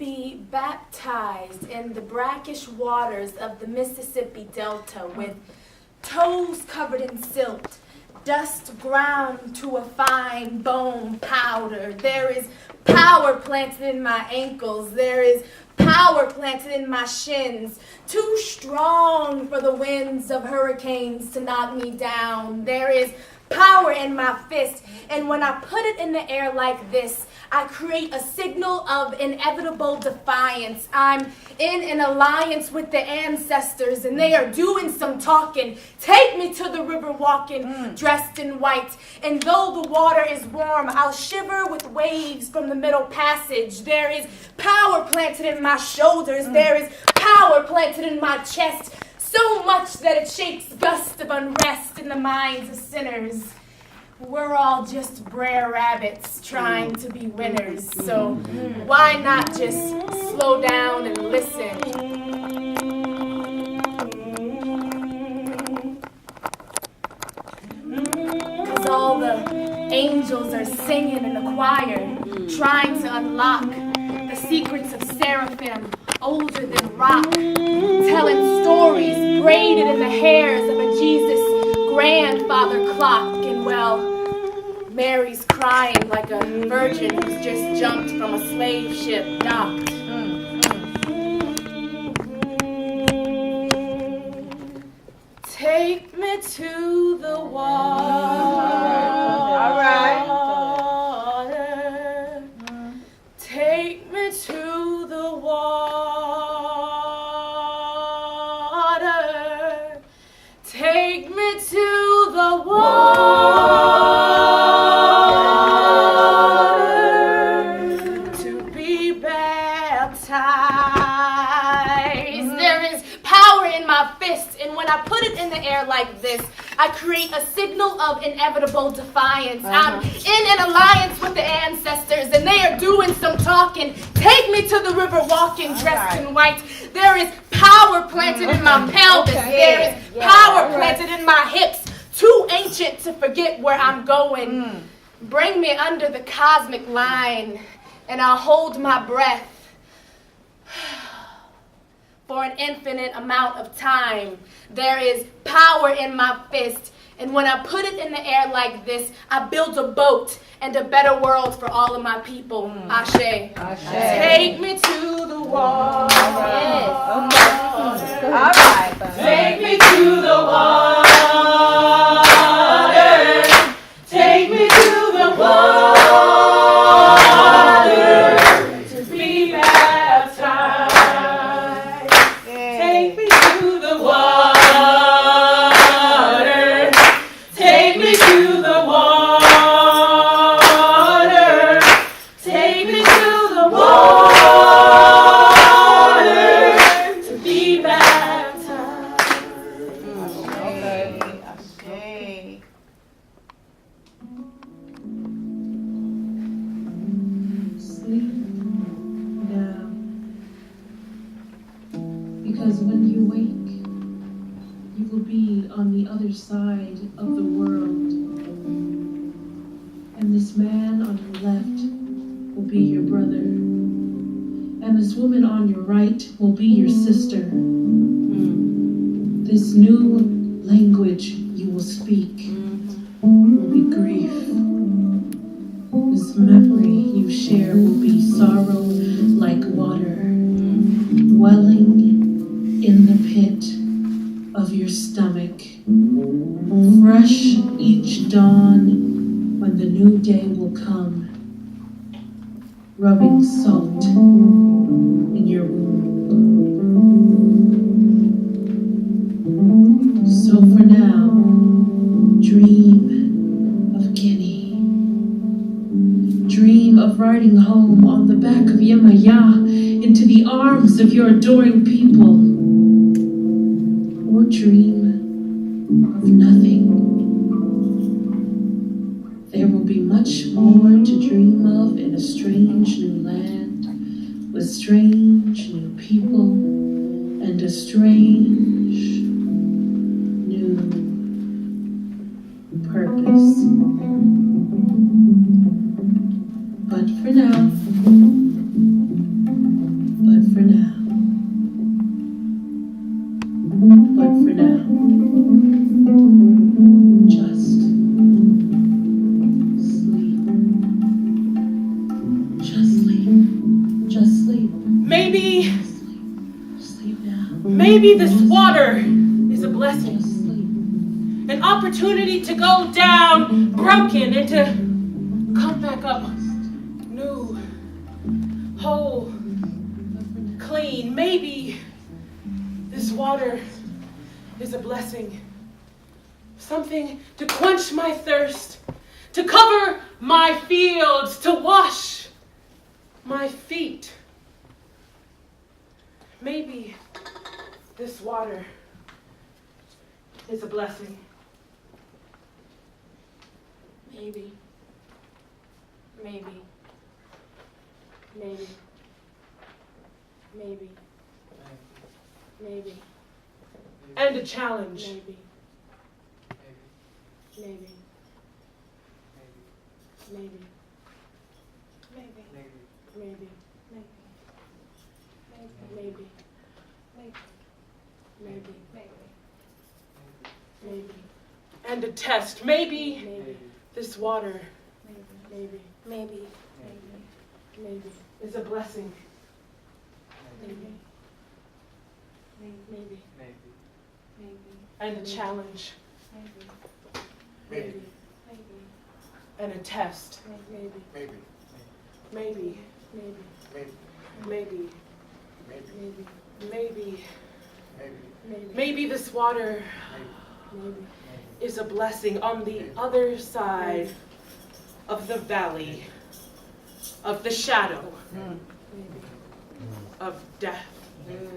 be baptized in the brackish waters of the Mississippi Delta with toes covered in silt, dust ground to a fine bone powder. There is power planted in my ankles. There is power planted in my shins, too strong for the winds of hurricanes to knock me down. There is power in my fist, and when I put it in the air like this, I create a signal of inevitable defiance. I'm in an alliance with the ancestors, and they are doing some talking. Take me to the river walking, dressed in white, and though the water is warm, I'll shiver with waves from the middle passage. There is power planted in my shoulders. There is power planted in my chest, so much that it shakes gusts of unrest in the minds of sinners. We're all just Brer Rabbits trying to be winners, so why not just slow down and listen? Because all the angels are singing in the choir, trying to unlock the secrets of seraphim older than rock, telling stories braided in the hairs of a Jesus grandfather clock. And well, Mary's crying like a virgin who's just jumped from a slave ship docked. Take me to the water. All right. Take me to the water. Take me to the water to be baptized. There is power in my fist, and when I put it in the air like this, I create a signal of inevitable defiance. I'm in an alliance with the ancestors, and they are doing some talking. Take me to the river walking, dressed in white. There is power planted in my pelvis. There is power planted in my hips, too ancient to forget where I'm going. Bring me under the cosmic line, and I'll hold my breath for an infinite amount of time. There is power in my fist, and when I put it in the air like this, I build a boat and a better world for all of my people. Ashe. Take me to the water. All right. Take me to the water. Take me to the water to be baptized. Take me to the water. Take me to the water. Take me to the water to be baptized. Okay. Sleep now, because when you wake, you will be on the other side of the world, and this man on your left will be your brother, and this woman on your right will be your sister. This new language you will speak will be grief. This memory you share will be sorrow like water, welling in the pit of your stomach. Fresh each dawn when the new day will come, rubbing salt in your wound. So for now, dream of Guinea. Dream of riding home on the back of Yemaya into the arms of your adoring people. Or dream of nothing. There will be much more to dream of in a strange new land, with strange new people, and a strange new purpose. But for now, Maybe this water is a blessing. An opportunity to go down broken and to come back up new, whole, clean. Maybe this water is a blessing. Something to quench my thirst, to cover my fields, to wash my feet. Maybe this water is a blessing. Maybe. Maybe. Maybe. Maybe. Maybe. And a challenge. Maybe. Maybe. Maybe. Maybe. Maybe. Maybe. Maybe. And a test. Maybe. This water. Maybe. Is a blessing. Maybe. And a challenge. Maybe. And a test. Maybe. Maybe this water is a blessing on the other side of the valley, of the shadow, of death. Maybe.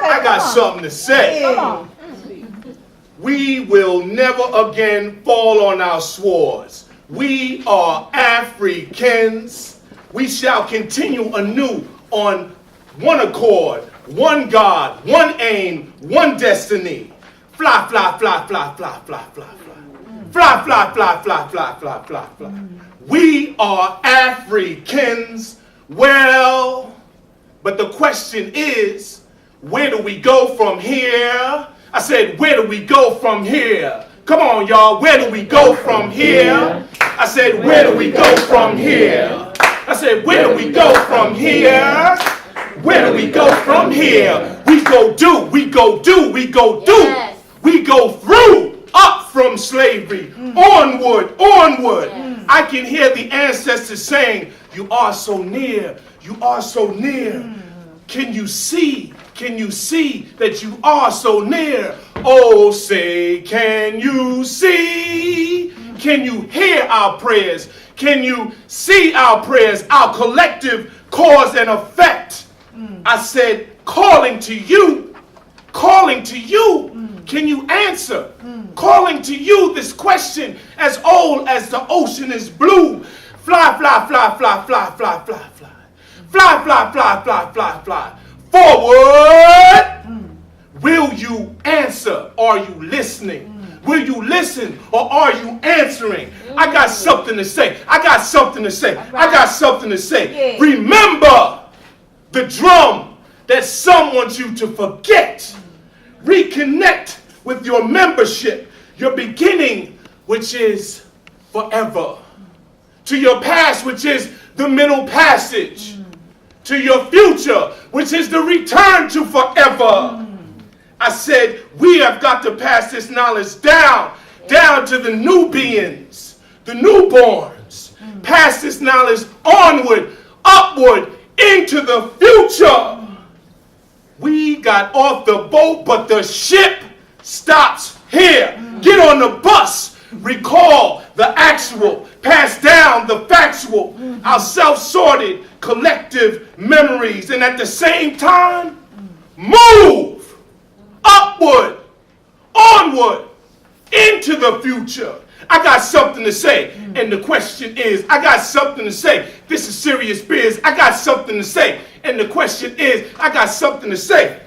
I got something to say. Come on. We will never again fall on our swords. We are Africans. We shall continue anew on one accord, one God, one aim, one destiny. Fly, fly, fly, fly, fly, fly, fly, fly. Fly, fly, fly, fly, fly, fly, fly, fly. We are Africans. Well, but the question is, where do we go from here? I said, where do we go from here? Come on, y'all. Where do we go from here? I said, where do we go from here? I said, where do we go from here? Where do we go from here? We go do, we go do, we go do. Yes. We go through, up from slavery, onward, onward. Yes. I can hear the ancestors saying, you are so near, you are so near. Can you see? Can you see that you are so near? Oh, say, can you see? Can you hear our prayers? Can you see our prayers, our collective cause and effect? I said, calling to you, calling to you. Can you answer? Calling to you this question as old as the ocean is blue. Fly, fly, fly, fly, fly, fly, fly, fly. Fly, fly, fly, fly, fly, fly. Forward! Will you answer? Are you listening? Will you listen or are you answering? I got something to say. I got something to say. I got something to say. Yeah. Remember the drum that some want you to forget. Reconnect with your membership, your beginning, which is forever. To your past, which is the middle passage. To your future, which is the return to forever. I said, we have got to pass this knowledge down to the new beings, the newborns. Pass this knowledge onward, upward, into the future. We got off the boat, but the ship stops here. Get on the bus. Recall the actual. Pass down the factual. Our self-sorted collective memories. And at the same time, move upward, onward, into the future. I got something to say. And the question is, I got something to say. This is serious biz. I got something to say. And the question is, I got something to say.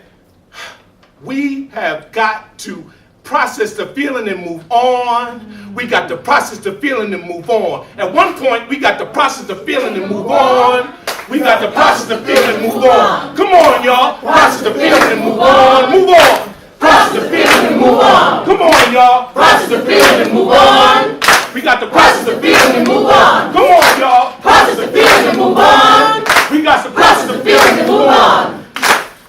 We have got to process the feeling and move on. We got to process the feeling and move on. At one point, we got to process the feeling and move on. We got to process the feeling and move on. Come on, y'all. Process the feeling and move on. Move on. Process the feeling and move on. Come on, y'all. Process the feeling and move on. We got to process the feeling and move on. Come on, y'all. Process the feeling and move on. We got to process the feeling and move on.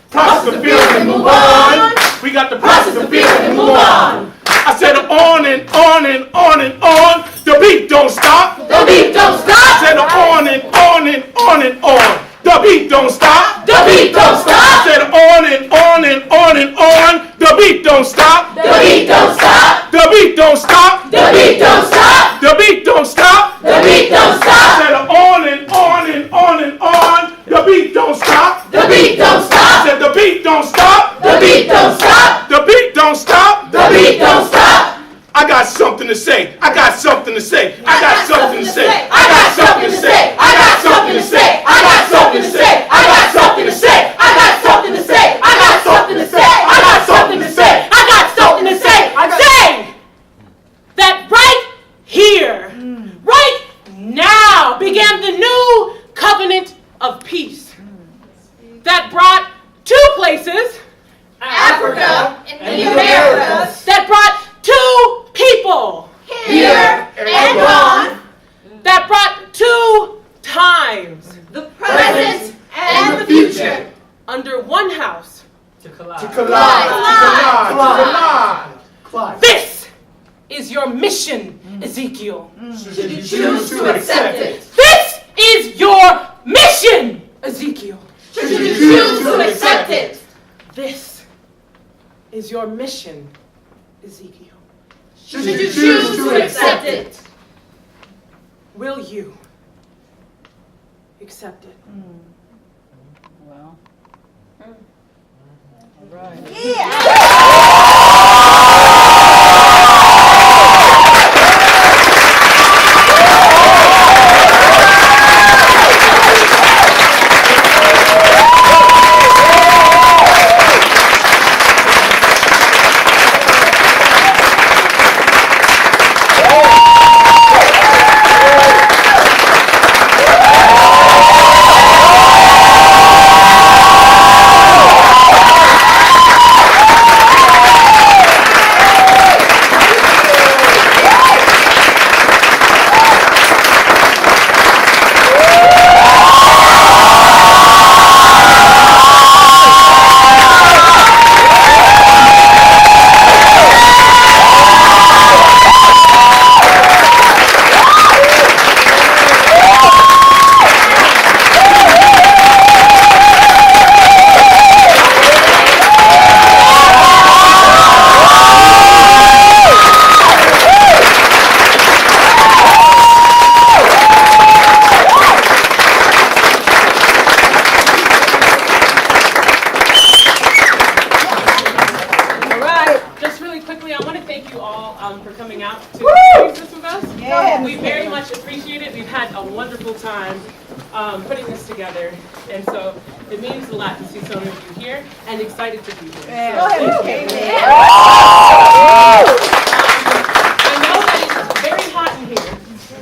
Process the feeling and move on. We got to process the feeling and move on. I said on and on and on and on. The beat don't stop. The beat don't stop. I said on and on and on and on. The beat don't stop. The beat don't stop. I said on and on and on and on. The beat don't stop. The beat don't stop. The beat don't stop. The beat don't stop. The beat don't stop. The beat don't I stop. said on and on and on and on. The beat don't stop. The beat don't I stop. said the beat don't stop. The beat don't stop. The beat don't stop. The beat don't stop. I got something to say. I got something to say. I got something to say. I got something to say. I got something to say. I got something to say. I got something to say. I got something to say. I got something to say. I got something to say. I got something to say. Say that right here, right now, began the new covenant of peace that brought two places, Africa and the Americas, that brought two people, here and gone, that brought two times, the present and the future, under one house, To collide. To collide. This is your mission, Ezekiel. Should you choose to accept it? This is your mission, Ezekiel. Should you choose to accept it? This is your mission, Ezekiel. Should you choose to accept it? Will you accept it? Well. for coming out to experience this with us. Yeah. We very much appreciate it. We've had a wonderful time putting this together. And so it means a lot to see so many of you here and excited to be here. Yeah. So, Go ahead, thank you. Kate. I know that it's very hot in here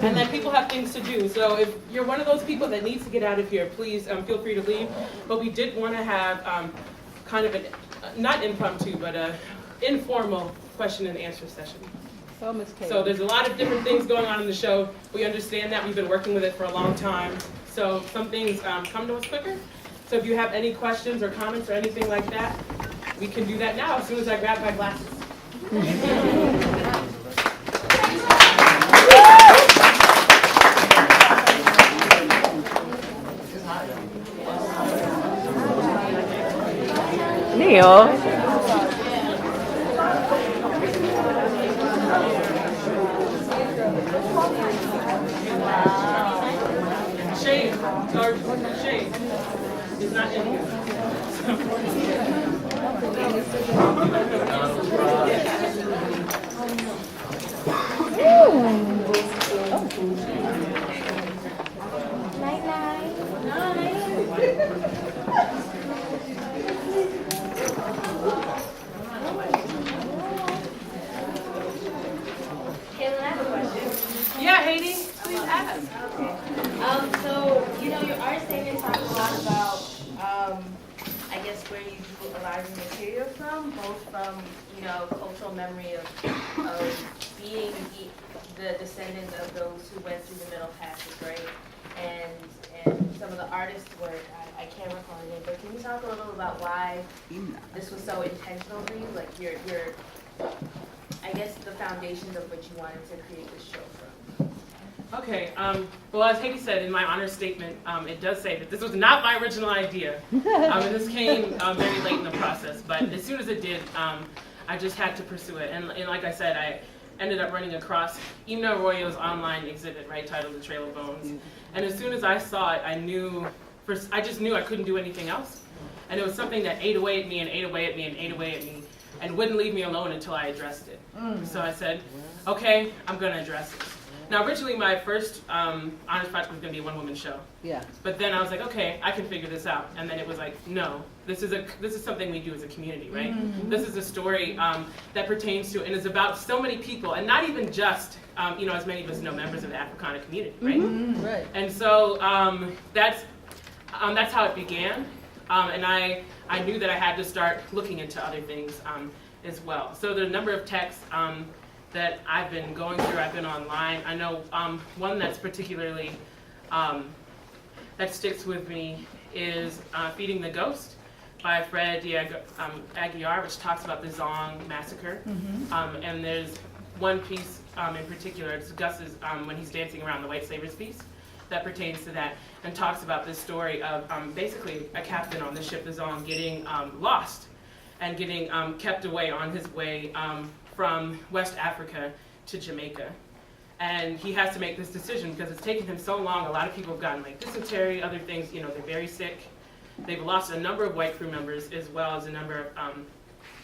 and that people have things to do. So if you're one of those people that needs to get out of here, please feel free to leave. But we did want to have kind of an, not impromptu, but a informal question and answer session. So, Ms. Kate. So there's a lot of different things going on in the show. We understand that. We've been working with it for a long time. So some things come to us quicker. So if you have any questions or comments or anything like that, we can do that now as soon as I grab my glasses. Neil. Shane, or Shane is not in here. Night night. Caitlin, I have a question. Yeah, Haiti, please ask. So, your art statement talks a lot about, I guess, where you do a lot of your material from, both from, cultural memory of being the descendants of those who went through the Middle Passage, right? And some of the artist work, I can't recall the name, but can you talk a little about why this was so intentional for you? Like your I guess the foundations of which you wanted to create this show from. Okay, well, as Haiti said in my honor statement, it does say that this was not my original idea. And this came very late in the process, but as soon as it did, I just had to pursue it. And like I said, I ended up running across Imna Arroyo's online exhibit, right, titled The Trail of Bones. And as soon as I saw it, I just knew I couldn't do anything else. And it was something that ate away at me and ate away at me and ate away at me and wouldn't leave me alone until I addressed it. So I said, okay, I'm going to address it. Now, originally, my first honors project was going to be a one-woman show. Yeah. But then I was like, okay, I can figure this out. And then it was like, no, this is something we do as a community, right? Mm-hmm. This is a story that pertains to and is about so many people, and not even just, as many of us know, members of the Africana community, right? Mm-hmm. Right. And so that's how it began. And I knew that I had to start looking into other things as well. So there are a number of texts that I've been going through. I've been online. I know one that's particularly that sticks with me is Feeding the Ghost by Fred Aguiar, which talks about the Zong massacre. Mm-hmm. And there's one piece in particular, it's Gus's when he's dancing around the white slaver's feast, that pertains to that, and talks about this story of basically a captain on the ship, the Zong, getting lost and getting kept away on his way from West Africa to Jamaica. And he has to make this decision because it's taken him so long. A lot of people have gotten like dysentery, other things, they're very sick. they've lost a number of white crew members as well as a number of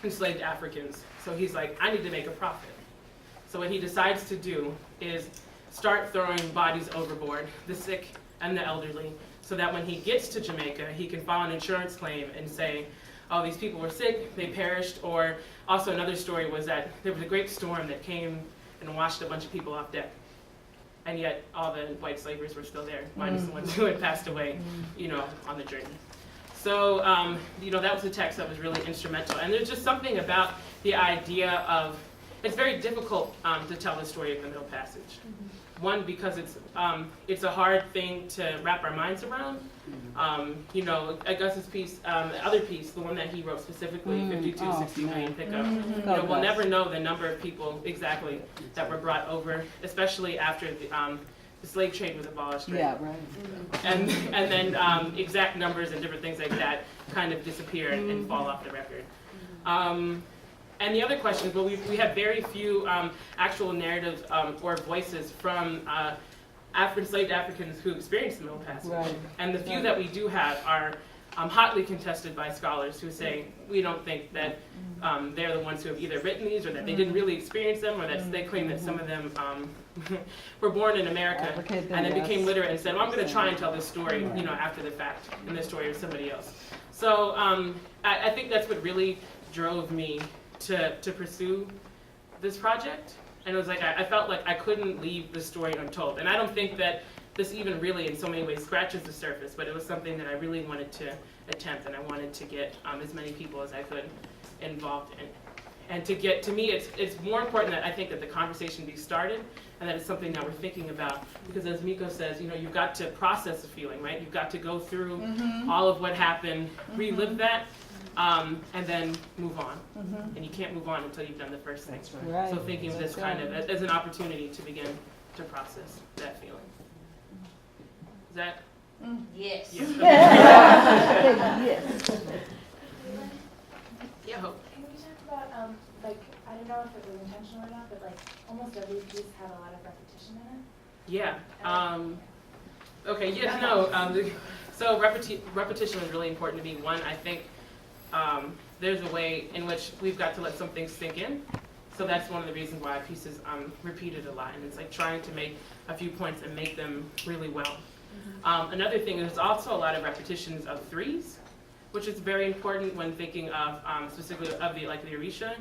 enslaved Africans. So he's like, I need to make a profit. So what he decides to do is start throwing bodies overboard, the sick and the elderly, so that when he gets to Jamaica, he can file an insurance claim and say, oh, these people were sick, they perished. Or also another story was that there was a great storm that came and washed a bunch of people off deck. And yet all the white slavers were still there, minus the ones who had passed away, on the journey. So, that was a text that was really instrumental. And there's just something about the idea of, it's very difficult to tell the story of the Middle Passage. One, because it's a hard thing to wrap our minds around. Augustus' piece, the other piece, the one that he wrote specifically, 5260 million pickup. We'll never know the number of people exactly that were brought over, especially after the slave trade was abolished. Right? Yeah, right. And then exact numbers and different things like that kind of disappear and fall off the record. And the other question is, well, we have very few actual narratives or voices from enslaved Africans who experienced the Middle Passage. Right. And the few that we do have are hotly contested by scholars who say, we don't think that they're the ones who have either written these or that they didn't really experience them, or that they claim that some of them were born in America and then became literate and said, well, I'm going to try and tell this story, after the fact, in the story of somebody else. So I think that's what really drove me to pursue this project. And it was like, I felt like I couldn't leave the story untold. And I don't think that this even really in so many ways scratches the surface, but it was something that I really wanted to attempt, and I wanted to get as many people as I could involved in. And to me, it's more important that I think that the conversation be started, and that it's something that we're thinking about. Because as Miko says, you've got to process the feeling, right? You've got to go through all of what happened, relive that, and then move on. And you can't move on until you've done the first thing. Right. So thinking of this kind of as an opportunity to begin to process that feeling. Is that? Yes. Yeah. Yes. Yeah. Hope. Can we talk about, I don't know if it was intentional or not, but almost every piece had a lot of repetition in it? Yeah. Okay. Yeah. No. So repetition is really important to me. One, I think there's a way in which we've got to let some things sink in. So that's one of the reasons why pieces repeated a lot, and it's like trying to make a few points and make them really well. Another thing is also a lot of repetitions of threes, which is very important when thinking of specifically of the Orisha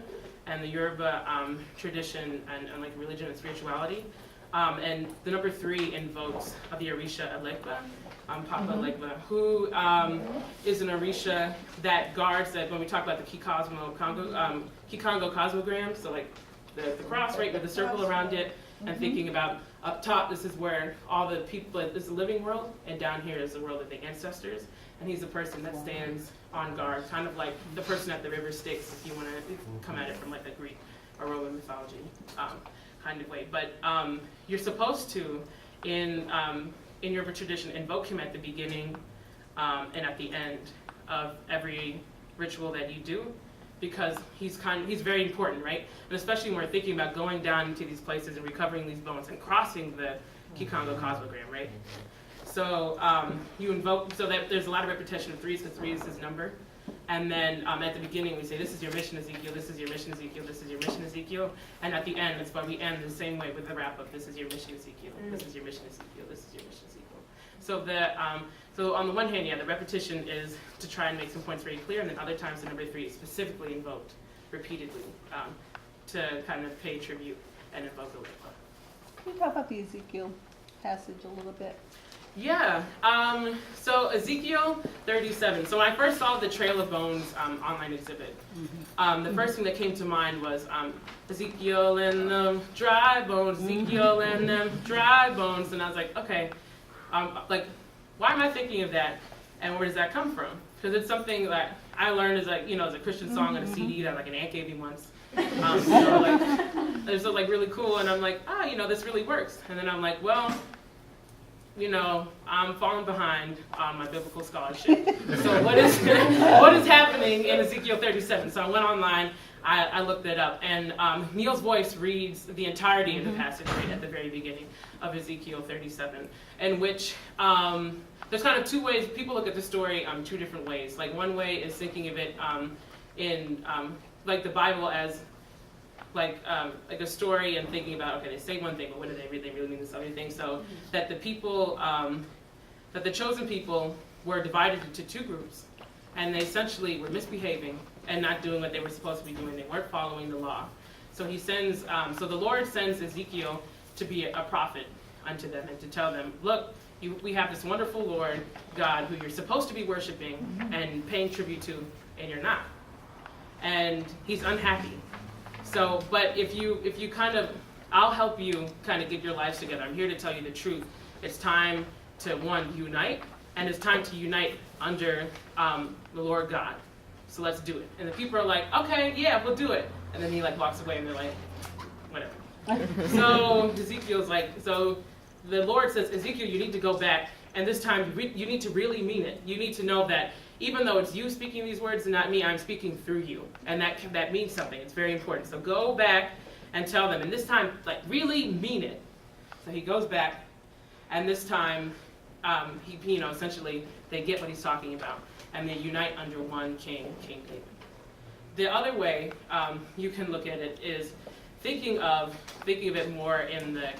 and the Yoruba tradition and like religion and spirituality. And the number 3 invokes of the Orisha Elegba, Papa Elegba, who is an Orisha that guards that when we talk about the Kikongo cosmogram, so like the cross, right, with the circle around it, and thinking about up top, this is where all the people, this is the living world, and down here is the world of the ancestors. And he's the person that stands on guard, kind of like the person at the river Styx, if you want to come at it from like a Greek or Roman mythology kind of way. But you're supposed to, in Yoruba tradition, invoke him at the beginning and at the end of every ritual that you do, because he's very important, right? And especially when we're thinking about going down into these places and recovering these bones and crossing the Kikongo cosmogram, right? So you invoke, so that there's a lot of repetition of threes, because 3 is his number. And then at the beginning we say, this is your mission, Ezekiel, this is your mission, Ezekiel, this is your mission, Ezekiel. And at the end, that's why we end the same way with the wrap up, this is your mission, Ezekiel, this is your mission, Ezekiel, this is your mission, Ezekiel. So on the one hand, yeah, the repetition is to try and make some points very clear, and then other times the number 3 is specifically invoked repeatedly to kind of pay tribute and invoke the Elegba. Can you talk about the Ezekiel passage a little bit? Yeah, so Ezekiel 37. So when I first saw the Trail of Bones online exhibit, the first thing that came to mind was Ezekiel and them dry bones, Ezekiel and them dry bones. And I was like, okay, why am I thinking of that? And where does that come from? Because it's something that I learned as as a Christian song on a CD that like an aunt gave me once. It's like really cool, and I'm like, this really works. And then I'm like, well, I'm falling behind on my biblical scholarship. So what is happening in Ezekiel 37? So I went online, I looked it up, and Neil's voice reads the entirety of the passage right at the very beginning of Ezekiel 37, in which there's kind of two ways people look at the story, two different ways. Like one way is thinking of it in like the Bible as like a story and thinking about, okay, they say one thing, but what do they really mean this other thing? So that the people, that the chosen people were divided into two groups, and they essentially were misbehaving and not doing what they were supposed to be doing. They weren't following the law. So he sends, so the Lord sends Ezekiel to be a prophet unto them and to tell them, look, we have this wonderful Lord God who you're supposed to be worshiping and paying tribute to, and you're not. And he's unhappy. So, but if you kind of, I'll help you kind of get your lives together. I'm here to tell you the truth. It's time to, one, unite, and it's time to unite under the Lord God. So let's do it. And the people are like, okay, yeah, we'll do it. And then he like walks away and they're like, whatever. So Ezekiel's like, so the Lord says, Ezekiel, you need to go back, and this time you need to really mean it. You need to know that even though it's you speaking these words and not me, I'm speaking through you. And that means something. It's very important. So go back and tell them, and this time, like, really mean it. So he goes back, and this time, he essentially, they get what he's talking about, and they unite under one king, King David. The other way you can look at it is thinking of it more in the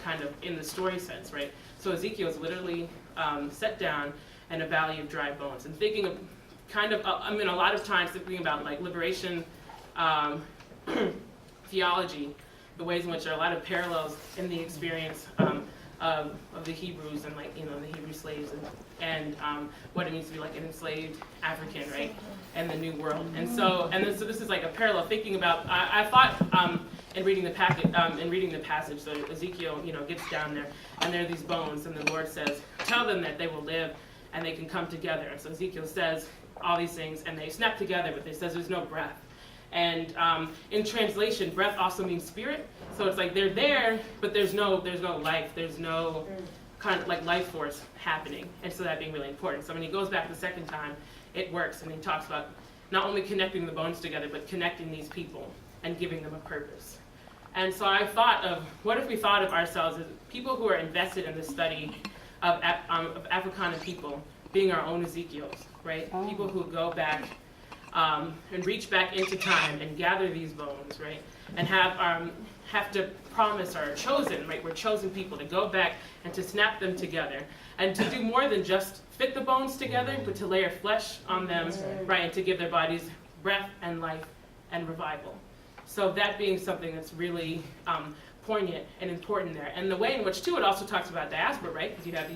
in the story sense, right? So Ezekiel is literally set down in a valley of dry bones, and thinking of a lot of times thinking about like liberation theology, the ways in which there are a lot of parallels in the experience of the Hebrews and the Hebrew slaves and what it means to be like an enslaved African, right, and the New World. And so this is like a parallel thinking about. I thought in reading the passage, so Ezekiel gets down there, and there are these bones, and the Lord says, tell them that they will live and they can come together. And so Ezekiel says all these things, and they snap together, but it says there's no breath. And in translation, breath also means spirit. So it's like they're there, but there's no life. There's no kind of like life force happening. And so that being really important. So when he goes back the second time, it works. And he talks about not only connecting the bones together, but connecting these people and giving them a purpose. And so I thought of, what if we thought of ourselves as people who are invested in the study of Africana people being our own Ezekiels, right? Oh. People who go back and reach back into time and gather these bones, right? And have to promise our chosen, right? We're chosen people to go back and to snap them together and to do more than just fit the bones together, but to layer flesh on them, right? And to give their bodies breath and life and revival. So that being something that's really poignant and important there. And the way in which, too, it also talks about diaspora, right? Because you have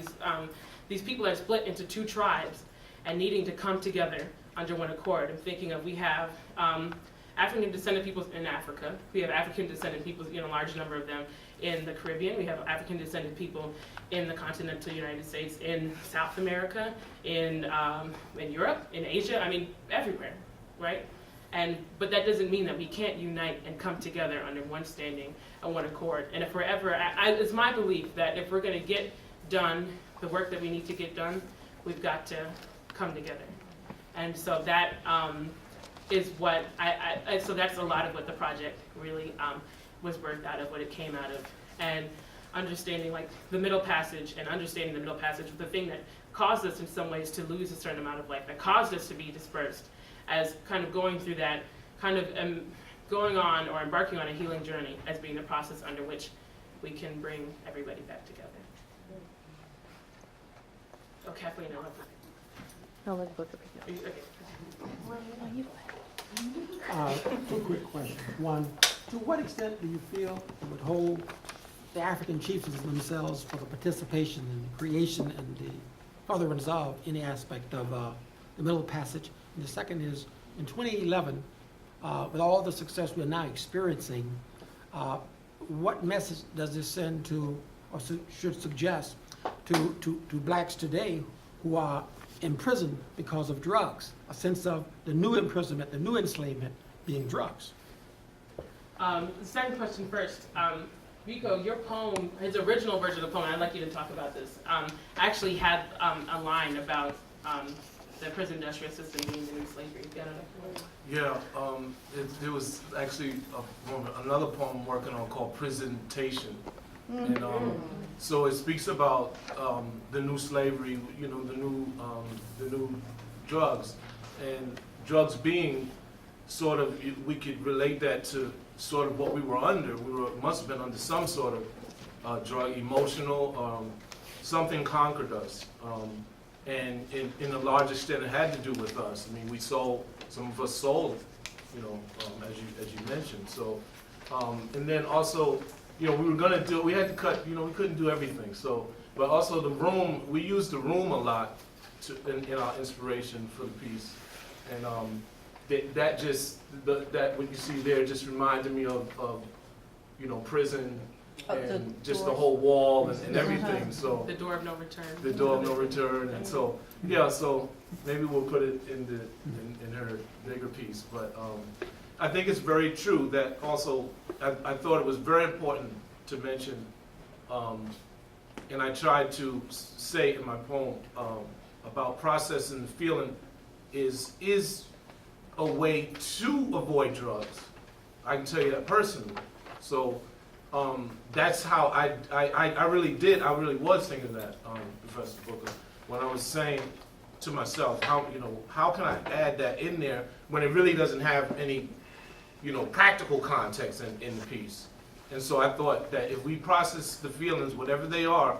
these people that are split into two tribes and needing to come together under one accord. I'm thinking of, we have African descendant peoples in Africa. We have African descendant peoples, a large number of them in the Caribbean. We have African descendant people in the continental United States, in South America, in Europe, in Asia, everywhere, right? But that doesn't mean that we can't unite and come together under one standing and one accord. And if we're ever, it's my belief that if we're going to get done the work that we need to get done, we've got to come together. And so that is what so that's a lot of what the project really was birthed out of, what it came out of. And understanding like the middle passage, and understanding the middle passage, the thing that caused us in some ways to lose a certain amount of life, that caused us to be dispersed, as kind of going through that, kind of going on or embarking on a healing journey as being the process under which we can bring everybody back together. Oh, Kathleen, I love that. I'll let both of you. Two quick questions. One, to what extent do you feel it would hold the African chiefs themselves for the participation in the creation and the furtherance of any aspect of the middle passage? And the second is, in 2011, with all the success we are now experiencing, what message does this send to, or should suggest, to blacks today who are imprisoned because of drugs? A sense of the new imprisonment, the new enslavement being drugs. The second question first. Rico, your poem, his original version of the poem, I'd like you to talk about this, actually had a line about the prison industrial system being the new slavery. Yeah, it was actually another poem I'm working on called Presentation, And so it speaks about the new slavery, you know, the new drugs, and drugs being sort of, we could relate that to sort of what we were under. Must have been under some sort of drug, emotional, something conquered us. And in a large extent, it had to do with us. I mean, some of us sold, you know, as you mentioned. So, and then also, you know, we had to cut, you know, we couldn't do everything. So, but also the room, we used the room a lot in our inspiration for the piece. And that what you see there just reminded me of you know, prison and just the whole wall and everything. So The door of no return. the door of no return. And so, yeah, so maybe we'll put it in her bigger piece. But I think it's very true that also, I thought it was very important to mention, and I tried to say in my poem about process and feeling is a way to avoid drugs. I can tell you that personally. So that's how I really was thinking that, Professor Booker, when I was saying to myself, how can I add that in there when it really doesn't have any, you know, practical context in the piece. And so I thought that if we process the feelings, whatever they are,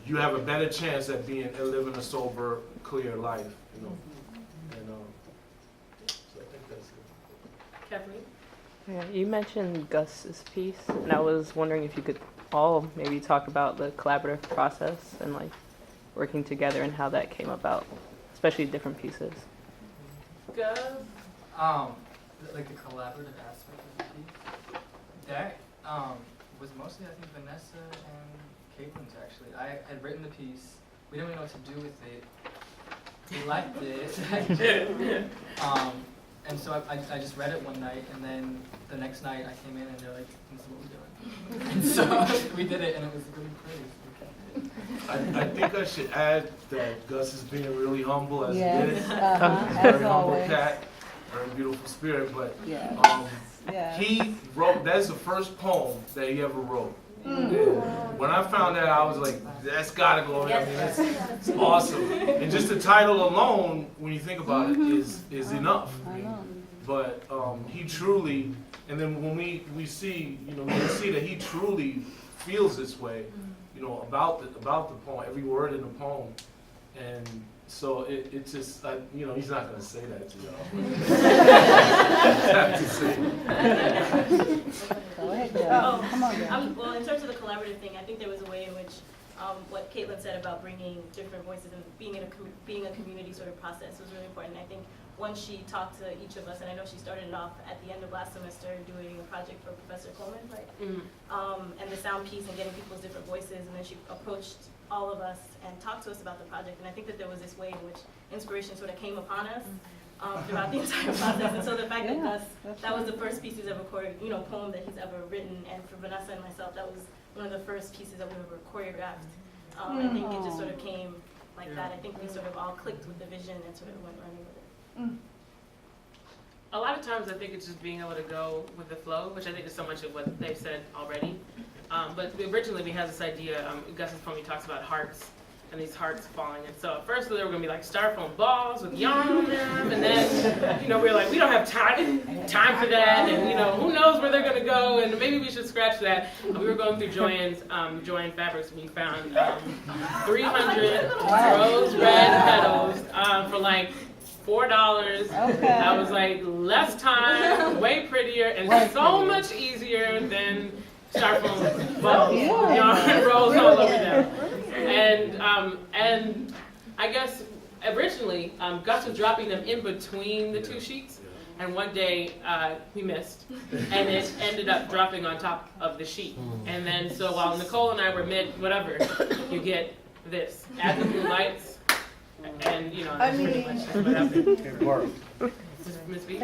you have a better chance at living a sober, clear life, you know. And so I think that's it. Kathleen? Yeah, you mentioned Gus's piece, and I was wondering if you could all maybe talk about the collaborative process and like working together and how that came about, especially different pieces. Gus? Like the collaborative aspect of the piece, that was mostly, I think, Vanessa and Caitlin's actually. I had written the piece. We didn't really know what to do with it. We liked it. And so I just read it one night, and then the next night I came in and they're like, this is what we're doing. And so we did it, and it was really great. I think I should add that Gus is being really humble as Yes, he is. He's a as very humble always. cat, very beautiful spirit, but Yes. Yes. he wrote, that's the first poem that he ever wrote. And when I found that, I was like, that's gotta go in. I mean, it's awesome. And just the title alone, when you think about it, is enough. I know. But he truly, and then when we see, you know, we see that he truly feels this way, you know, about the poem, every word in the poem. And so it's just, you know, he's not going to say that to y'all. I have to say it. Go ahead, Joe. Come on, Joe. Well, in terms of the collaborative thing, I think there was a way in which what Caitlin said about bringing different voices and being a community sort of process was really important. I think once she talked to each of us, and I know she started it off at the end of last semester doing a project for Professor Coleman, right? And the sound piece and getting people's different voices, and then she approached all of us and talked to us about the project. And I think that there was this way in which inspiration sort of came upon us throughout the entire process. And so the fact that that was the first piece he's ever poem that he's ever written, and for Vanessa and myself, that was one of the first pieces that we ever choreographed. I think it just sort of came like that. I think we sort of all clicked with the vision and sort of went running with it. A lot of times I think it's just being able to go with the flow, which I think is so much of what they've said already. But originally we had this idea, Gus's poem, he talks about hearts, and these hearts falling. And so at first they were going to be like styrofoam balls with yarn on them, and then, you know, we were like, we don't have time for that, and, you know, who knows where they're going to go, and maybe we should scratch that. We were going through Joann Fabrics, and we found 300 rose red petals for like $4. Okay. I was like, less time, way prettier, and so much easier than styrofoam balls, yarn rolls all over them. And I guess originally Gus was dropping them in between the two sheets, and one day we missed, and it ended up dropping on top of the sheet. And then so while Nicole and I were whatever, you get this. Add the blue lights, and you know, that's pretty much what happened. It worked. Ms. B?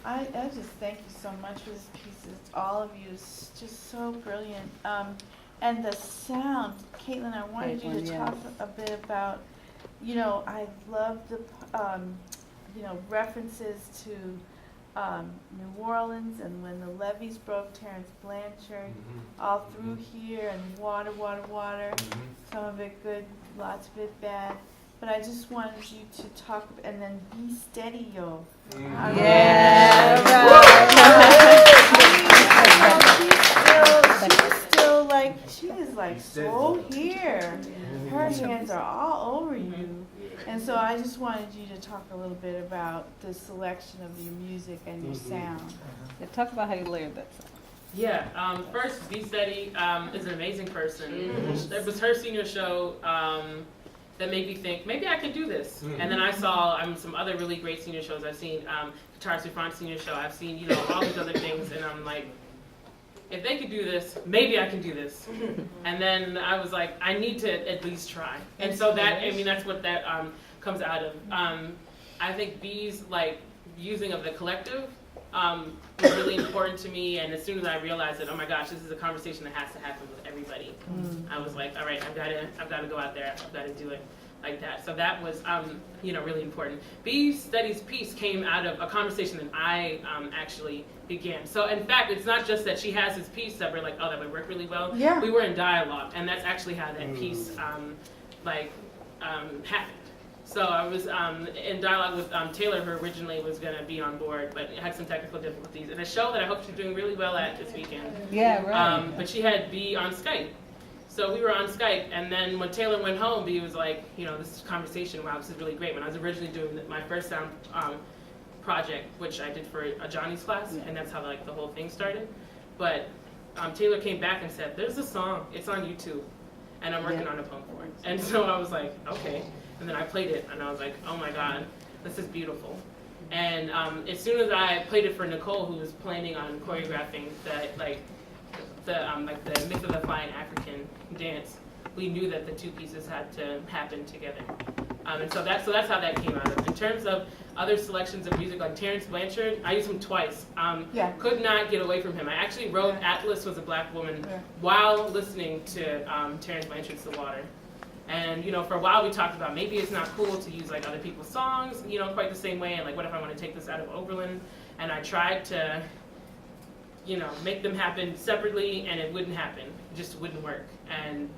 I just thank you so much for this piece. All of you is just so brilliant. And the sound, Caitlin, I wanted you to talk a bit about, you know, I love the, you know, references to New Orleans, and when the levees broke, Terrence Blanchard, all through here, and water, water, water. Some of it good, lots of it bad. But I just wanted you to talk, and then Be Steady, Yo. She's still like, she is like so here. Her hands are all over you. And so I just wanted you to talk a little bit about the selection of your music and your sound. Yeah, talk about how you layered that song. Yeah, first, Be Steady is an amazing person. It was her senior show that made me think, maybe I could do this. And then I saw some other really great senior shows. I've seen Guitar Souffrant senior show. I've seen, all these other things. And I'm like, if they could do this, maybe I can do this. And then I was like, I need to at least try. And so that's what that comes out of. I think B's using of the collective was really important to me. And as soon as I realized that, oh my gosh, this is a conversation that has to happen with everybody. I was like, all right, I've got to go out there. I've got to do it like that. So that was, really important. B Steady's piece came out of a conversation that I actually began. So in fact, it's not just that she has this piece that we're like, oh, that would work really well. Yeah. We were in dialogue, and that's actually how that piece happened. So I was in dialogue with Taylor, who originally was going to be on board, but had some technical difficulties. And a show that I hope she's doing really well at this weekend. Yeah, right. But she had B on Skype. So we were on Skype, and then when Taylor went home, B was like, this conversation, wow, this is really great. When I was originally doing my first sound project, which I did for a Johnny's class, and that's how the whole thing started. But Taylor came back and said, there's a song, it's on YouTube, and I'm working on a poem for it. And so I was like, okay. And then I played it, and I was like, oh my God, this is beautiful. And as soon as I played it for Nicole, who was planning on choreographing the Myth of the Flying African dance, we knew that the two pieces had to happen together. And so that's how that came out of. In terms of other selections of music, like Terrence Blanchard, I used him twice. Could not get away from him. I actually wrote Atlas Was a Black Woman while listening to Terrence Blanchard's The Water. And for a while we talked about maybe it's not cool to use other people's songs, quite the same way. And what if I want to take this out of Oberlin? And I tried to, make them happen separately, and it wouldn't happen. It just wouldn't work. And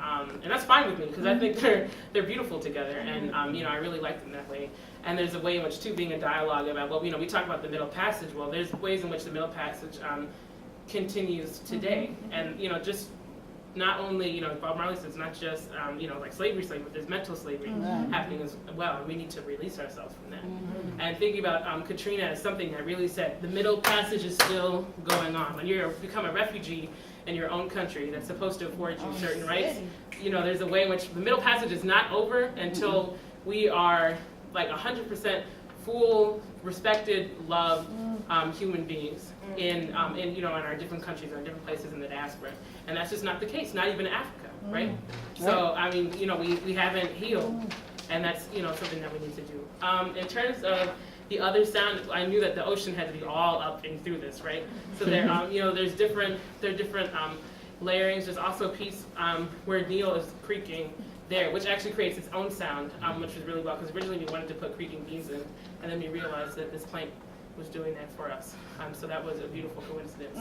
that's fine with me, because I think they're beautiful together, and I really like them that way. And there's a way in which, too, being a dialogue about, we talk about the middle passage. Well, there's ways in which the middle passage continues today, and just not only Bob Marley says not just slavery, but there's mental slavery happening as well, and we need to release ourselves from that. And thinking about Katrina as something that really said the middle passage is still going on. When you become a refugee in your own country that's supposed to afford you certain rights, there's a way in which the middle passage is not over until we are 100% full, respected, loved human beings in our different countries, in our different places in the diaspora. And that's just not the case, not even in Africa, right? So, we haven't healed, and that's, something that we need to do. In terms of the other sound, I knew that the ocean had to be all up and through this, right? So there are different layerings. There's also a piece where Neil is creaking there, which actually creates its own sound, which was really well, because originally we wanted to put creaking beans in, and then we realized that this plank was doing that for us. So that was a beautiful coincidence.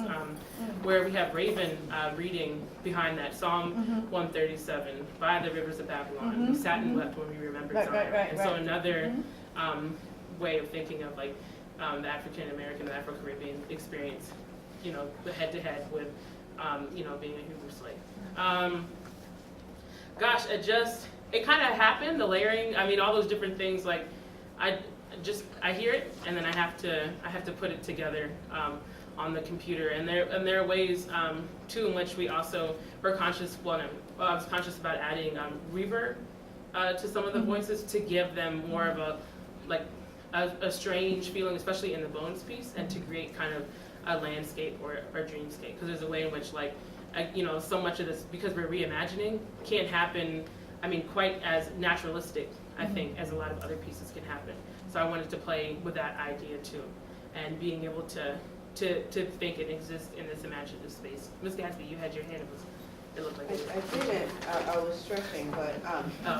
Where we have Raven reading behind that, Psalm 137, by the rivers of Babylon. We sat and wept when we remembered Zion. So another way of thinking of the African American and Afro Caribbean experience, the head to head with being a Hebrew slave. Gosh, it kind of happened, the layering, all those different things, I hear it, and then I have to put it together on the computer. And there are ways too in which we also were conscious. I was conscious about adding reverb to some of the voices to give them more of a strange feeling, especially in the Bones piece, and to create kind of a landscape or a dreamscape. Because there's a way in which so much of this, because we're reimagining, can't happen. Quite as naturalistic, I think, as a lot of other pieces can happen. So I wanted to play with that idea too, and being able to think and exist in this imaginative space. Ms. Gatsby, you had your hand. It looked like I didn't. I was stretching, but oh. I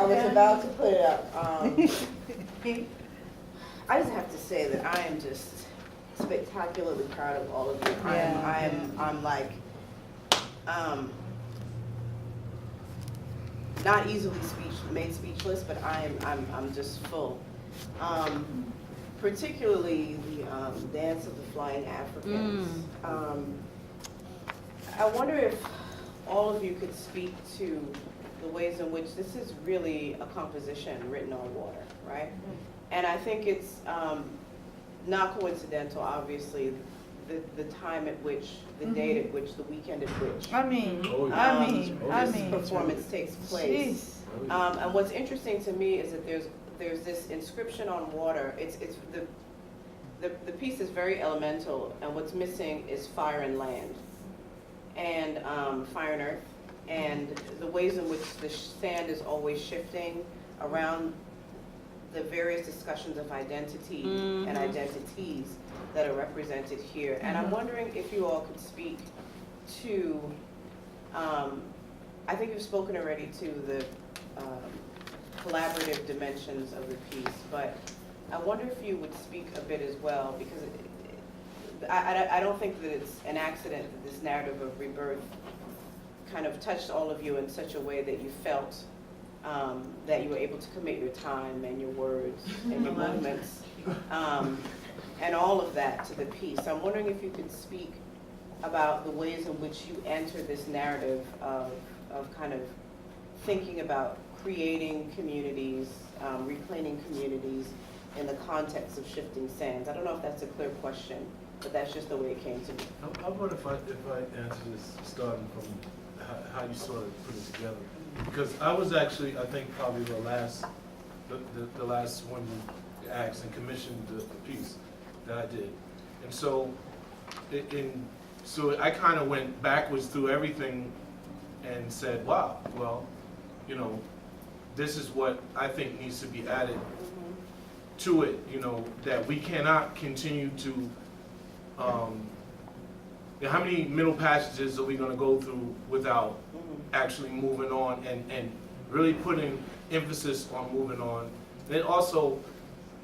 was about to put it up. I just have to say that I am just spectacularly proud of all of you. I'm like, not easily made speechless, but I'm just full. Particularly the dance of the flying Africans. I wonder if all of you could speak to the ways in which this is really a composition written on water, right? And I think it's not coincidental, obviously, the time at which, the date at which, the weekend at which this performance takes place. And what's interesting to me is that there's this inscription on water. The piece is very elemental, and what's missing is fire and land, and fire and earth, and the ways in which the sand is always shifting around the various discussions of identity and identities that are represented here. And I'm wondering if you all could speak to, I think you've spoken already to the collaborative dimensions of the piece, but I wonder if you would speak a bit as well, because I don't think that it's an accident that this narrative of rebirth kind of touched all of you in such a way that you felt that you were able to commit your time and your words and your movements and all of that to the piece. I'm wondering if you could speak about the ways in which you enter this narrative of kind of thinking about creating communities, reclaiming communities in the context of shifting sands. I don't know if that's a clear question, but that's just the way it came to me. How about if I answer this starting from how you sort of put it together? Because I was actually, I think, probably the last one you asked and commissioned the piece that I did. And so, so I kind of went backwards through everything and said, wow, well, you know, this is what I think needs to be added to it, you know, that we cannot continue to, how many middle passages are we going to go through without actually moving on and really putting emphasis on moving on? And then also,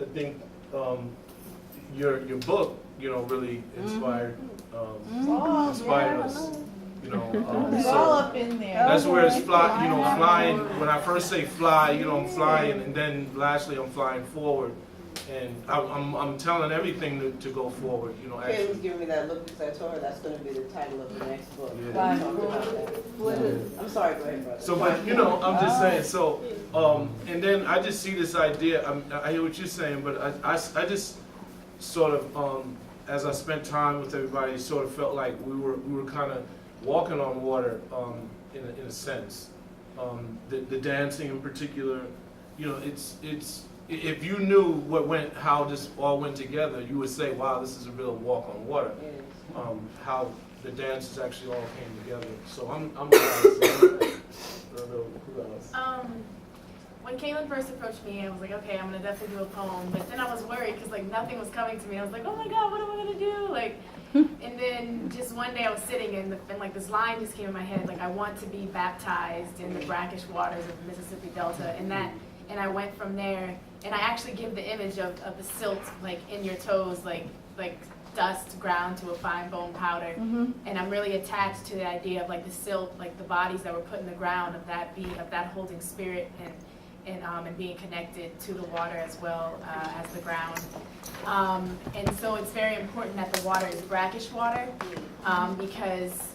I think your book, you know, really inspired us. You know, It's all up in there. That's where it's flying. When I first say fly, you know, I'm flying, and then lastly, I'm flying forward, and I'm telling everything to go forward. You know, Kay was giving me that look because I told her that's going to be the title of the next book. Yeah. We talked about that. I'm sorry, go ahead, brother. So, but you know, I'm just saying. So, and then I just see this idea. I hear what you're saying, but I just sort of, as I spent time with everybody, sort of felt like we were kind of walking on water, in a sense. The dancing in particular, you know, it's if you knew how this all went together, you would say, wow, this is a real walk on water. How the dances actually all came together. So I'm glad. So, I don't know who else. When Caitlin first approached me, I was like, okay, I'm gonna definitely do a poem. But then I was worried because like nothing was coming to me. I was like, oh my God, what am I gonna do? Like, and then just one day I was sitting and like this line just came in my head, like I want to be baptized in the brackish waters of the Mississippi Delta, and I went from there. And I actually give the image of the silt like in your toes, like dust ground to a fine bone powder. And I'm really attached to the idea of like the silt, like the bodies that were put in the ground, of that holding spirit and being connected to the water as well as the ground. And so it's very important that the water is brackish water because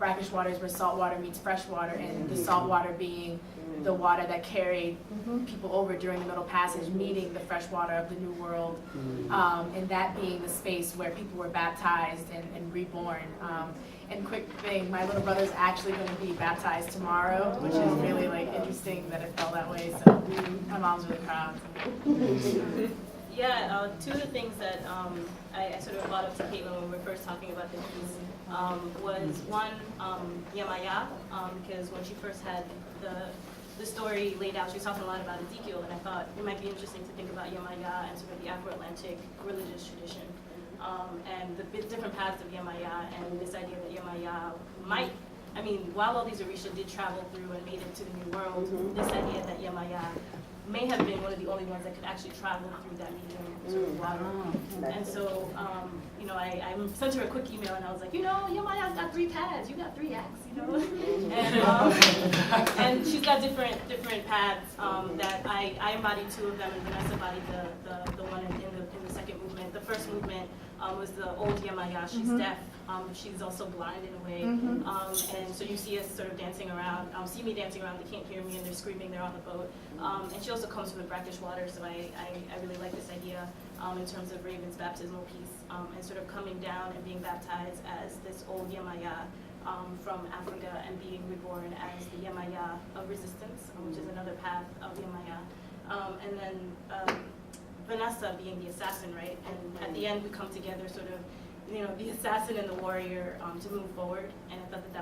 brackish water is where salt water meets fresh water, and the salt water being the water that carried people over during the Middle Passage, meeting the fresh water of the New World, and that being the space where people were baptized and reborn. And quick thing, my little brother's actually going to be baptized tomorrow, which is really like interesting that it fell that way. So my mom's really proud. Yeah, two of the things that I sort of brought up to Caitlin when we were first talking about the piece was one, Yamaya, because when she first had the story laid out, she was talking a lot about Ezekiel, and I thought it might be interesting to think about Yamaya and sort of the Afro-Atlantic religious tradition. And the different paths of Yamaya, and this idea that Yamaya might, I mean, while all these Orisha did travel through and made it to the New World, this idea that Yamaya may have been one of the only ones that could actually travel through that medium sort of water. And so, you know, I sent her a quick email and I was like, you know, Yemaya's got 3 pads, you got 3 acts, you know? And she's got different paths that I embodied 2 of them, and Vanessa embodied the one in the second movement. The first movement was the old Yemaya. She's deaf. She's also blind in a way. And so you see us sort of dancing around, see me dancing around, they can't hear me and they're screaming, they're on the boat. And she also comes from the brackish water, so I really like this idea in terms of Raven's baptismal piece, and sort of coming down and being baptized as this old Yemaya from Africa and being reborn as the Yemaya of resistance, which is another path of Yemaya. And then Vanessa being the assassin, right? And at the end we come together sort of, you know, the assassin and the warrior to move forward, and I thought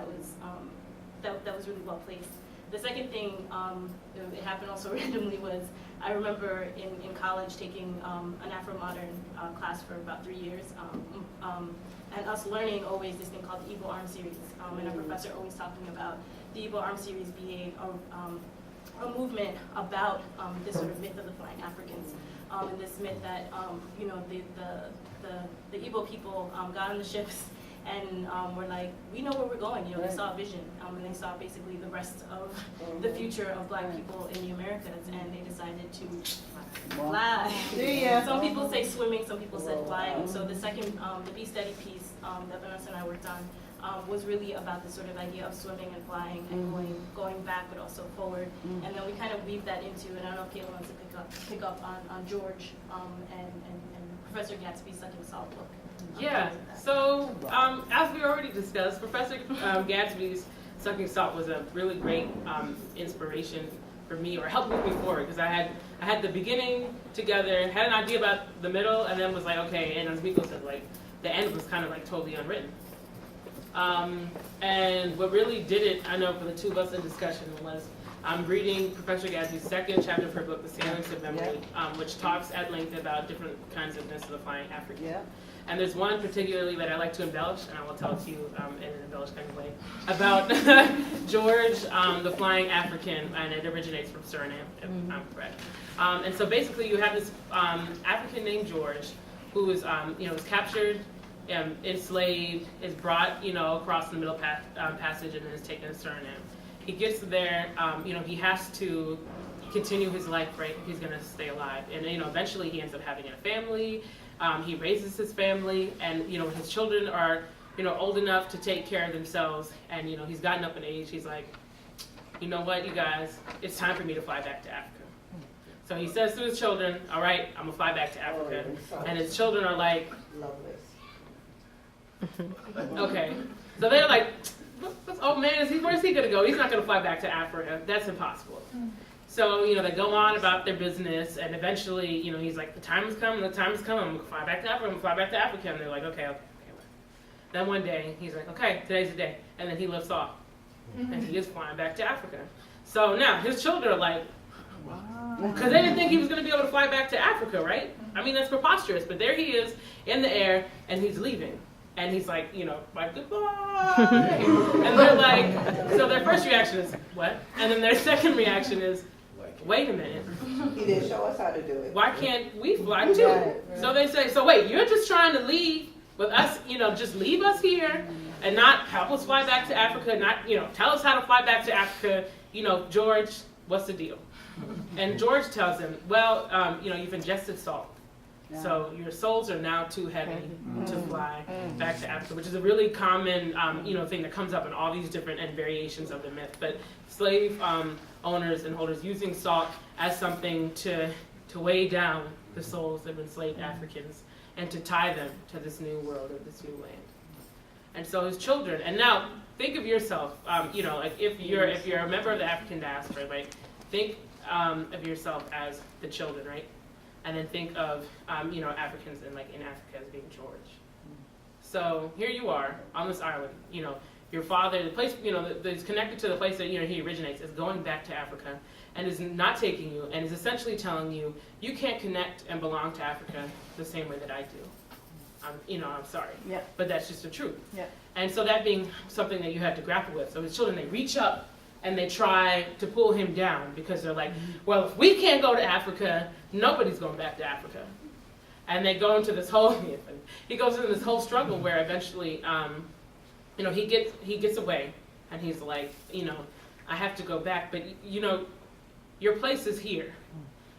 that was really well placed. The second thing, it happened also randomly, was I remember in college taking an Afro-modern class for about 3 years, and us learning always this thing called the Igbo Arm Series, and a professor always talking about the Igbo Arm Series being a movement about this sort of myth of the flying Africans, and this myth that you know, the Igbo people got on the ships and were like, we know where we're going. You know, they saw a vision, and they saw basically the rest of the future of Black people in the Americas, and they decided to fly. Some people say swimming, some people said flying. So the second, the Be Steady piece that Vanessa and I worked on was really about this sort of idea of swimming and flying and going back, but also forward. And then we kind of weave that into, and I don't know if Kayla wants to pick up on George and Professor Gatsby's Sucking Salt book. Yeah, so as we already discussed, Professor Gatsby's Sucking Salt was a really great inspiration for me, or helped move me forward, because I had the beginning together, had an idea about the middle, and then was like, okay, and as Miko said, like, the end was kind of like totally unwritten. And what really did it, I know for the 2 of us in discussion, was I'm reading Professor Gatsby's second chapter of her book, The Salience of Memory, which talks at length about different kinds of myths of the flying African. And there's one particularly that I like to embellish, and I will tell it to you in an embellished kind of way, about George, the flying African, and it originates from Suriname, if I'm correct. And so basically you have this African named George, who is, you know, was captured, enslaved, is brought, you know, across the Middle Passage, and then is taken to Suriname. He gets there, you know, he has to continue his life, right, if he's gonna stay alive. And, you know, eventually he ends up having a family. He raises his family, and, you know, his children are, you know, old enough to take care of themselves, and, you know, he's gotten up in age. He's like, you know what, you guys, it's time for me to fly back to Africa. So he says to his children, all right, I'm gonna fly back to Africa. And his children are like, okay. So they're like, oh man, where's he gonna go? He's not gonna fly back to Africa. That's impossible. So, you know, they go on about their business, and eventually, you know, he's like, the time has come, I'm gonna fly back to Africa, I'm gonna fly back to Africa. And they're like, okay. Then one day, he's like, okay, today's the day. And then he lifts off. And he is flying back to Africa. So now, his children are like, because they didn't think he was gonna be able to fly back to Africa, right? I mean, that's preposterous, but there he is in the air, and he's leaving. And he's like, you know, like, goodbye. And they're like, so their first reaction is, what? And then their second reaction is, wait a minute. He didn't show us how to do it. Why can't we fly too? So they say, so wait, you're just trying to leave with us, you know, just leave us here and not help us fly back to Africa, not, you know, tell us how to fly back to Africa. You know, George, what's the deal? And George tells him, well, you know, you've ingested salt. So your souls are now too heavy to fly back to Africa, which is a really common, you know, thing that comes up in all these different variations of the myth. But slave owners and holders using salt as something to weigh down the souls of enslaved Africans and to tie them to this new world or this new land. And so his children, and now think of yourself, you know, like if you're a member of the African diaspora, right? Think of yourself as the children, right? And then think of, you know, Africans in Africa as being George. So here you are on this island, you know, your father, the place, you know, that's connected to the place that, you know, he originates, is going back to Africa and is not taking you and is essentially telling you, you can't connect and belong to Africa the same way that I do. You know, I'm sorry. But that's just the truth. And so that being something that you have to grapple with. So his children, they reach up and they try to pull him down because they're like, well, if we can't go to Africa, nobody's going back to Africa. And they go into this whole, he goes into this whole struggle where eventually, you know, he gets away, and he's like, you know, I have to go back, but you know, your place is here.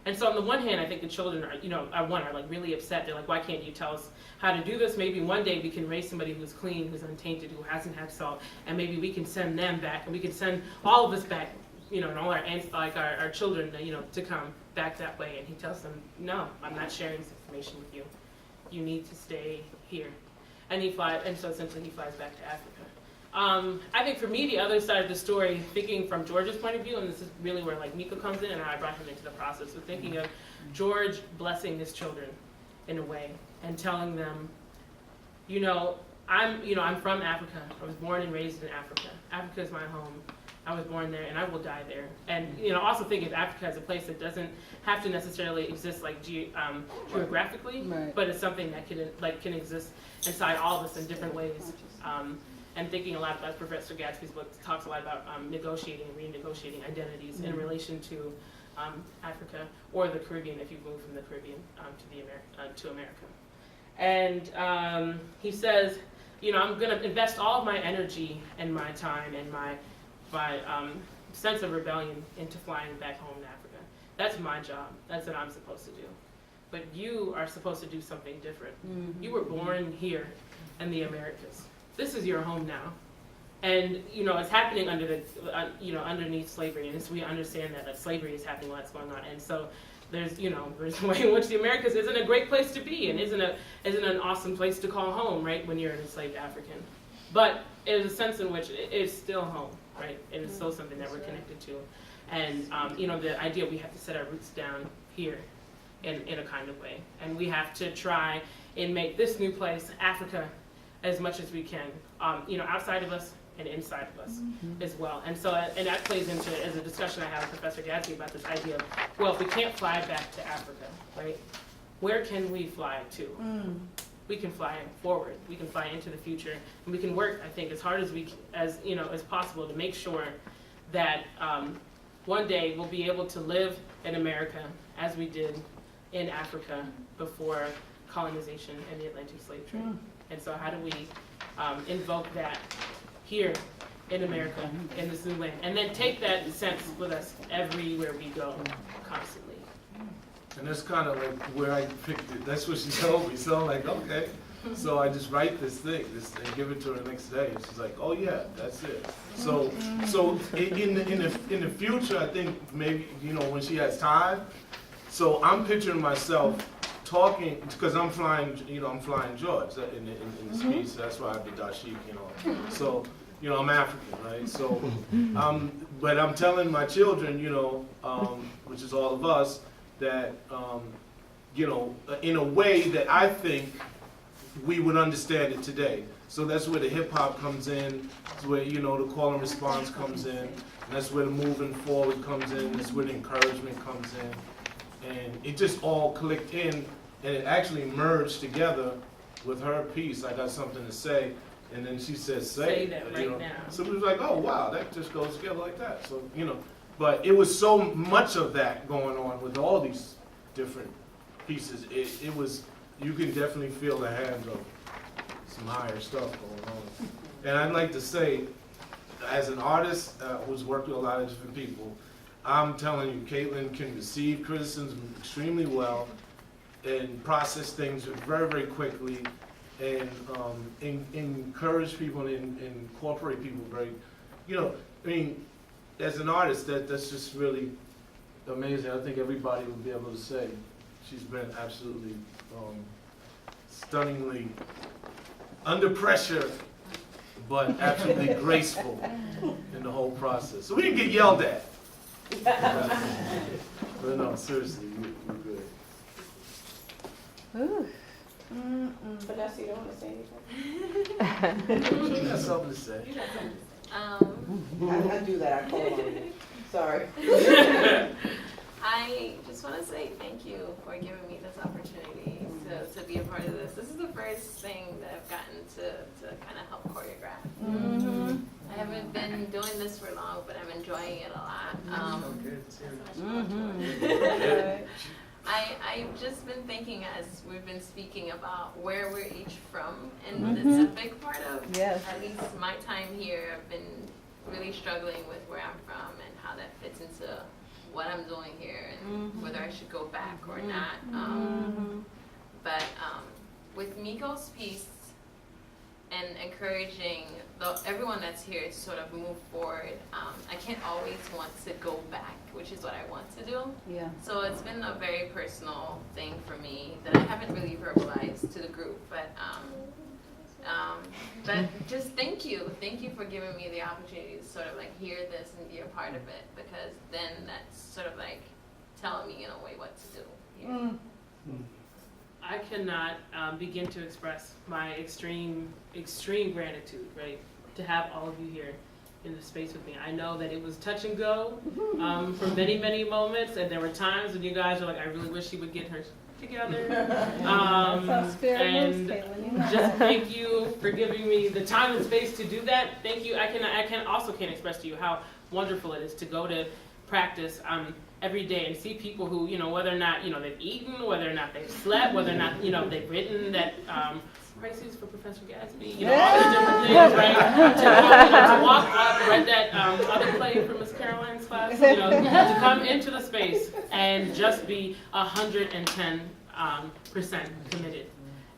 And so on the one hand, I think the children are, you know, are like really upset. They're like, why can't you tell us how to do this? Maybe one day we can raise somebody who's clean, who's untainted, who hasn't had salt, and maybe we can send them back, and we can send all of us back, you know, and all our aunts, like our children, you know, to come back that way. And he tells them, no, I'm not sharing this information with you. You need to stay here. And so essentially he flies back to Africa. I think for me, the other side of the story, thinking from George's point of view, and this is really where like Miko comes in and how I brought him into the process, so thinking of George blessing his children in a way and telling them, you know, I'm from Africa. I was born and raised in Africa. Africa is my home. I was born there and I will die there. And you know, also think of Africa as a place that doesn't have to necessarily exist like geographically, Right. but it's something that can exist inside all of us in different ways. And thinking a lot about Professor Gatsby's book talks a lot about negotiating and renegotiating identities in relation to Africa or the Caribbean if you move from the Caribbean to America. And he says, you know, I'm going to invest all of my energy and my time and my sense of rebellion into flying back home to Africa. That's my job. That's what I'm supposed to do. But you are supposed to do something different. Mm-hmm. You were born here in the Americas. This is your home now. And, you know, it's happening under the, underneath slavery. And so we understand that slavery is happening while it's going on. And so there's a way in which the Americas isn't a great place to be and isn't an awesome place to call home, right, when you're an enslaved African. But there's a sense in which it is still home, right? It is still something that we're connected to. And, the idea we have to set our roots down here in a kind of way. And we have to try and make this new place, Africa, as much as we can, outside of us and inside of us as well. And so, and that plays into, as a discussion I had with Professor Gadsby about this idea of, well, if we can't fly back to Africa, right, where can we fly to? We can fly forward. We can fly into the future, and we can work, I think, as hard as possible to make sure that one day we'll be able to live in America as we did in Africa before colonization and the Atlantic slave trade. And so how do we invoke that here in America, in this new land, and then take that sense with us everywhere we go, constantly. And that's kind of like where I picked it. That's what she told me. So I'm like, okay. So I just write this thing and give it to her the next day. And she's like, oh yeah, that's it. So in the future, I think maybe, when she has time. So I'm picturing myself talking, because I'm flying George in the speech. So that's why I have the dashik, So, I'm African, right? So, but I'm telling my children, which is all of us, that, in a way that I think we would understand it today. So that's where the hip hop comes in. That's where, the call and response comes in. And that's where the moving forward comes in. That's where the encouragement comes in. And it just all clicked in, and it actually merged together with her piece. I got something to say, and then she says, say that right now. So we was like, oh wow, that just goes together like that. So, but it was so much of that going on with all these different pieces. It was, you can definitely feel the hands of some higher stuff going on. And I'd like to say, as an artist who's worked with a lot of different people, I'm telling you, Caitlin can receive criticism extremely well and process things very, very quickly, and encourage people and incorporate people very, as an artist, that's just really amazing. I think everybody would be able to say she's been absolutely stunningly under pressure, but absolutely graceful in the whole process. So we didn't get yelled at. But no, seriously, we're good. Vanessa, you don't want to say anything? She got something to say. I do that. I call on you. Sorry. I just want to say thank you for giving me this opportunity to be a part of this. This is the first thing that I've gotten to kind of help choreograph. I haven't been doing this for long, but I'm enjoying it a lot. I've just been thinking as we've been speaking about where we're each from, and it's a big part of at least my time here. I've been really struggling with where I'm from and how that fits into what I'm doing here and whether I should go back or not. But with Miko's piece and encouraging everyone that's here to sort of move forward, I can't always want to go back, which is what I want to do. Yeah. So it's been a very personal thing for me that I haven't really verbalized to the group, but just thank you for giving me the opportunity to sort of like hear this and be a part of it, because then that's sort of like telling me in a way what to do here. I cannot begin to express my extreme gratitude, right, to have all of you here in the space with me. I know that it was touch and go for many, many moments, and there were times when you guys were like, I really wish she would get her together. And just thank you for giving me the time and space to do that. Thank you. I can't express to you how wonderful it is to go to practice every day and see people who, whether or not, they've eaten, whether or not they've slept, whether or not, they've written that Crises for Professor Gatsby, all these different things, right? To walk up, read that other play from Miss Caroline's class, to come into the space and just be 110% committed.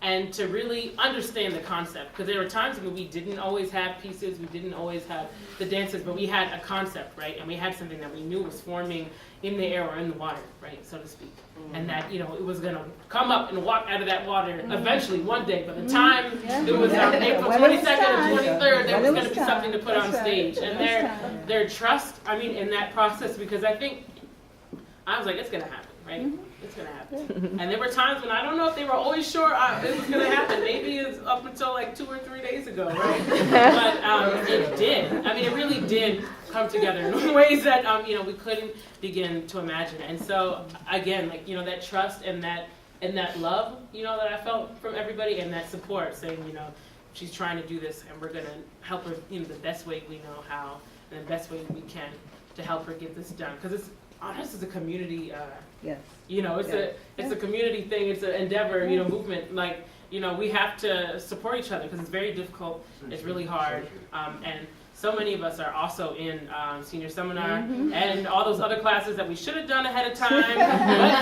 And to really understand the concept, because there were times when we didn't always have pieces, we didn't always have the dances, but we had a concept, right? And we had something that we knew was forming in the air or in the water, right, so to speak. And that, it was going to come up and walk out of that water eventually one day. By the time it was April 22nd and 23rd, there was going to be something to put on stage. And their trust, in that process, because I think, I was like, it's going to happen, right? It's going to happen. And there were times when I don't know if they were always sure it was going to happen. Maybe it's up until like 2 or 3 days ago, right? But it did. It really did come together in ways that, we couldn't begin to imagine. And so, again, that trust and that love, that I felt from everybody, and that support, saying, she's trying to do this, and we're going to help her, the best way we know how, and the best way we can to help her get this done. Because this is a community, it's a community thing, it's an endeavor, movement. We have to support each other, because it's very difficult, it's really hard, and so many of us are also in senior seminar and all those other classes that we should have done ahead of time, but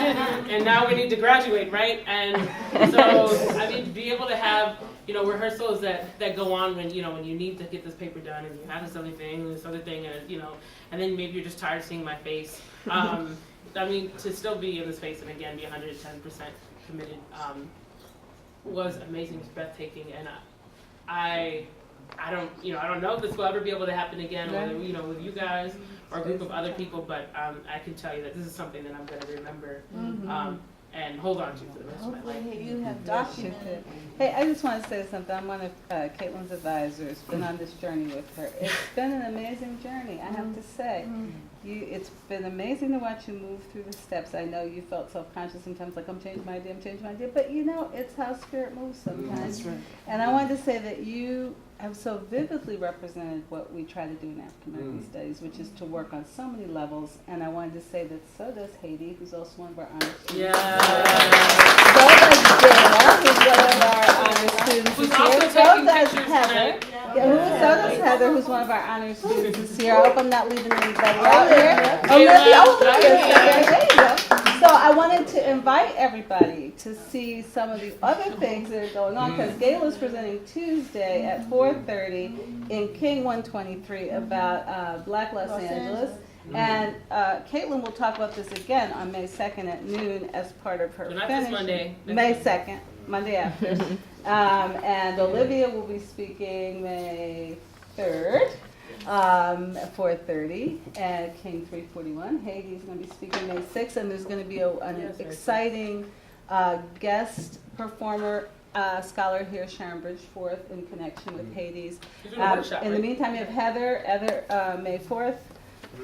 didn't, and now we need to graduate, right? And so, to be able to have, rehearsals that go on when, when you need to get this paper done, and you have this other thing, and then maybe you're just tired of seeing my face. To still be in the space and again be 110% committed was amazing, it was breathtaking, and I don't know if this will ever be able to happen again, whether with you guys or a group of other people, but I can tell you that this is something that I'm going to remember and hold on to for the rest of my life. You have documented. Hey, I just want to say something. I'm one of Caitlin's advisors, been on this journey with her. It's been an amazing journey, I have to say. It's been amazing to watch you move through the steps. I know you felt self-conscious sometimes, like I'm changing my idea, but it's how spirit moves sometimes. That's right. And I wanted to say that you have so vividly represented what we try to do in African American Studies, which is to work on so many levels. And I wanted to say that so does Haiti, who's also one of our honor students. Yeah. So does Dana, who's one of our honor students. Who's also taking pictures tonight. So does Heather, who's one of our honor students this year. I hope I'm not leaving anybody out here. There you go. So I wanted to invite everybody to see some of the other things that are going on, because Gayla's presenting Tuesday at 4:30 in King 123 about Black Los Angeles. And Caitlin will talk about this again on May 2nd at noon as part of her So not this Monday. May 2nd, Monday after. And Olivia will be speaking May 3rd. At 4:30 at King 341. Haiti's going to be speaking May 6th, and there's going to be an exciting guest performer, scholar here, Sharon Bridgeforth, in connection with Haiti's. In the meantime, you have Heather May 4th,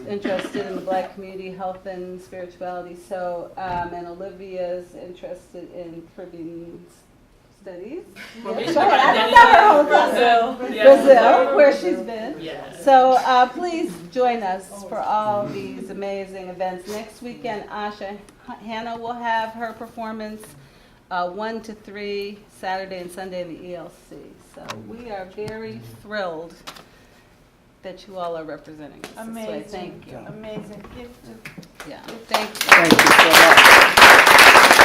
interested in the Black community, health and spirituality. So, and Olivia's interested in Caribbean studies. Formation Go of ahead. I identity. didn't know her whole Brazil, where she's been. Yes. So please join us for all these amazing events. Next weekend, Asha Hannah will have her performance 1 to 3, Saturday and Sunday in the ELC. So we are very thrilled that you all are representing us. this way. Amazing. Thank you. Amazing. Gift. Yeah, thank you. Thank you so much.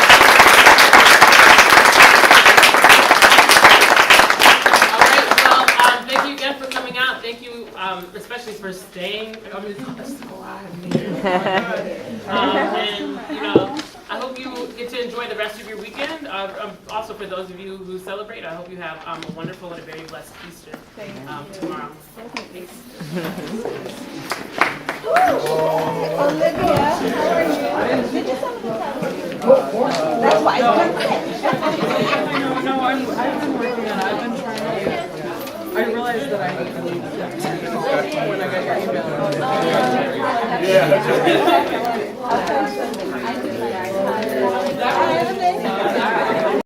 All right, well, thank you again for coming out. Thank you, especially for staying. I mean, it's so hot in here. And, you know, I hope you get to enjoy the rest of your weekend. Also, for those of you who celebrate, I hope you have a wonderful and a very blessed Easter tomorrow. Thanks. Olivia, how are you? Did you That's why No, I've been working on it. I've been trying to. I realized that I need to leave when I got your email. Yeah.